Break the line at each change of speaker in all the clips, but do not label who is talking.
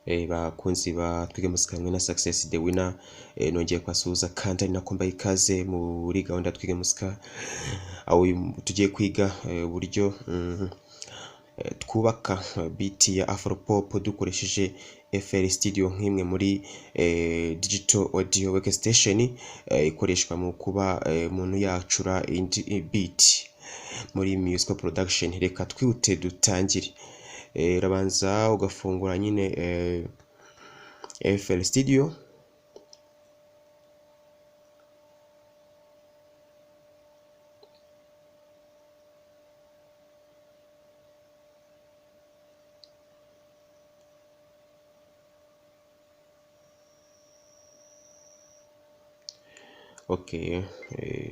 bakunzi ba twige muzika hamwe na Success the winner, nongeye kwasuhuza kandi ari nako mbaye ikaze muri gahunda twige muzika, aho tugiye kwiga uburyo twubaka beat ya Afropop dukoresheje FL Studio nk'imwe muri digital audio workstation ikoreshwa mu kuba umuntu yacura beat muri musical production. Reka twihute dutangire. Urabanza ugafungura nyine FL Studio, okay,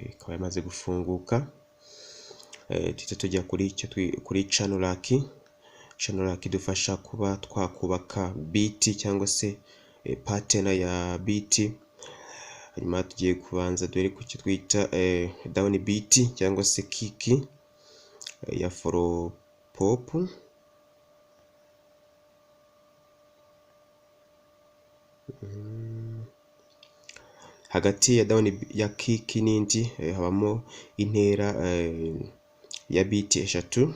ikaba yamaze gufunguka. Tujya tujya kuri channel rack idufasha kuba twakubaka beat cyangwa se pattern ya beat. Hanyuma tugiye kubanza dore ku cyo twita down beat cyangwa se kick ya Afropop. Hagati ya down ya kick n'indi habamo intera ya beat eshatu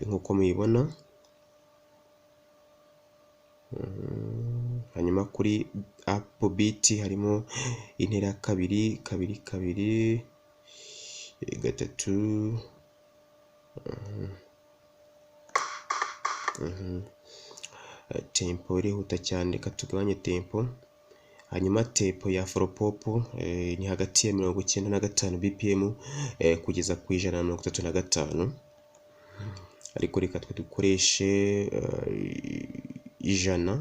nkuko muyibona. Hanyuma kuri up beat harimo intera kabiri gatatu, tempo irihuta cyane, reka tugabanye tempo. Hanyuma tempo ya Afropop ni hagati ya 95 bpm kugeza ku 135, ariko reka twe dukoreshe 100.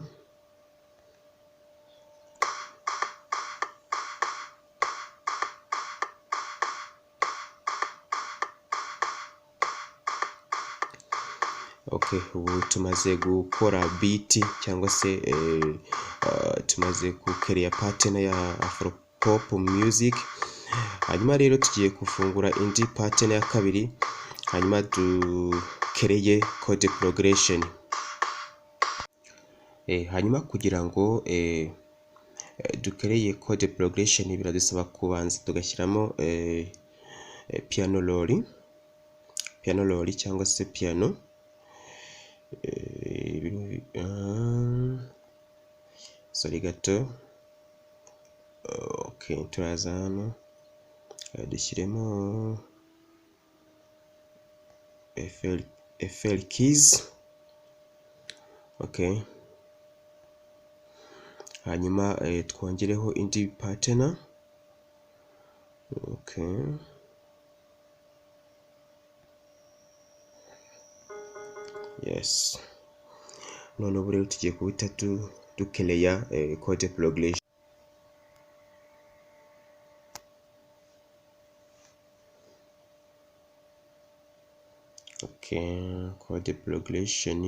Okay, ubu tumaze gukora beat cyangwa se tumaze gukereya pattern ya Afropop music. Hanyuma rero tugiye gufungura indi pattern ya kabiri, hanyuma dukereye code progression. Hanyuma kugira ngo dukereye code progression biradusaba kubanza tugashyiramo piano roll cyangwa se piano. Sorry gato. Okay, turaza hano dushyiremo FL keys. Okay, hanyuma twongereho indi pattern. Okay, yes. None ubu rero tugiye kubita dukereya code progression. Okay, code progression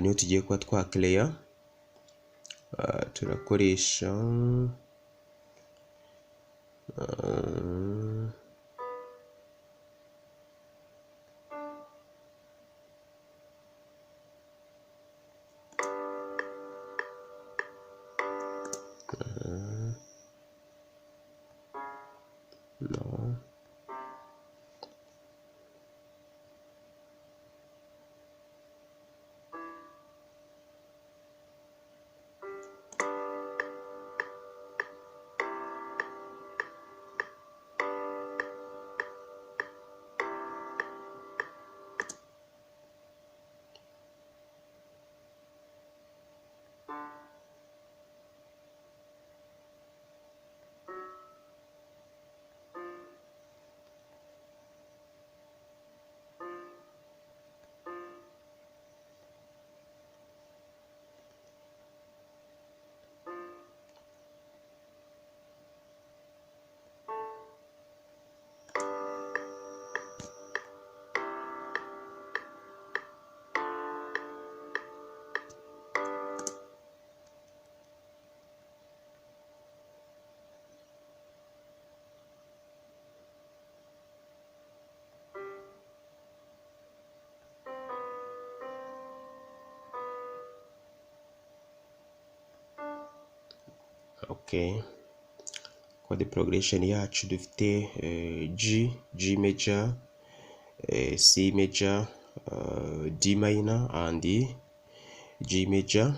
niyo tugiye kuba twakereya. Turakoresha no. Okay, chord progression yacu dufite G major, C major, D minor and G major.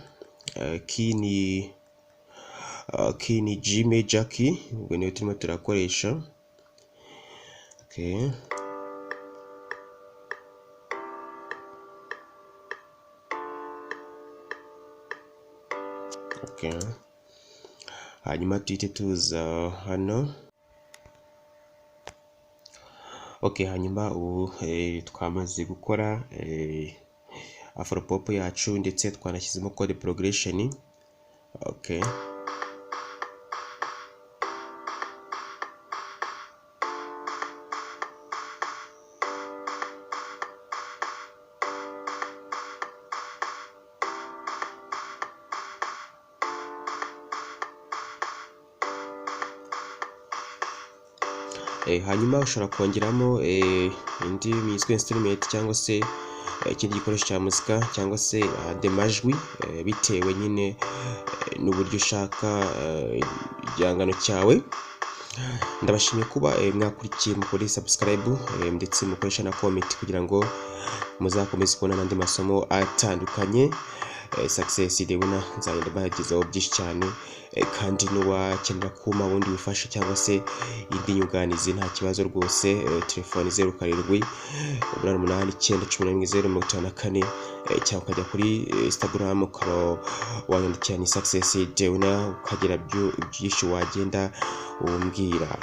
Key ni G major key, ubwo niyo turimo turakoresha. Okay, hanyuma tuhite tuza hano. Okay, hanyuma ubu twamaze gukora Afropop yacu ndetse twanashyizemo chord progression. Okay, hanyuma ushobora kongeramo indi musical instrument cyangwa se ikindi gikoresho cya muzika cyangwa se demajwi, bitewe nyine n'uburyo ushaka igihangano cyawe. Ndabashimiye kuba mwakurikiye, mukore subscribe ndetse mukoresha na comment kugira ngo muzakomeze kubona n'andi masomo atandukanye. Success Dore nzagenda bagezaho byinshi cyane, kandi n'uwakenera kuma bundi bufasha cyangwa se indi nyunganizi nta kibazo rwose. Telefone 0788911054 cyangwa ukajya kuri Instagram ukaba wandikira ni Success Dore ukagira byinshi wagenda umbwira.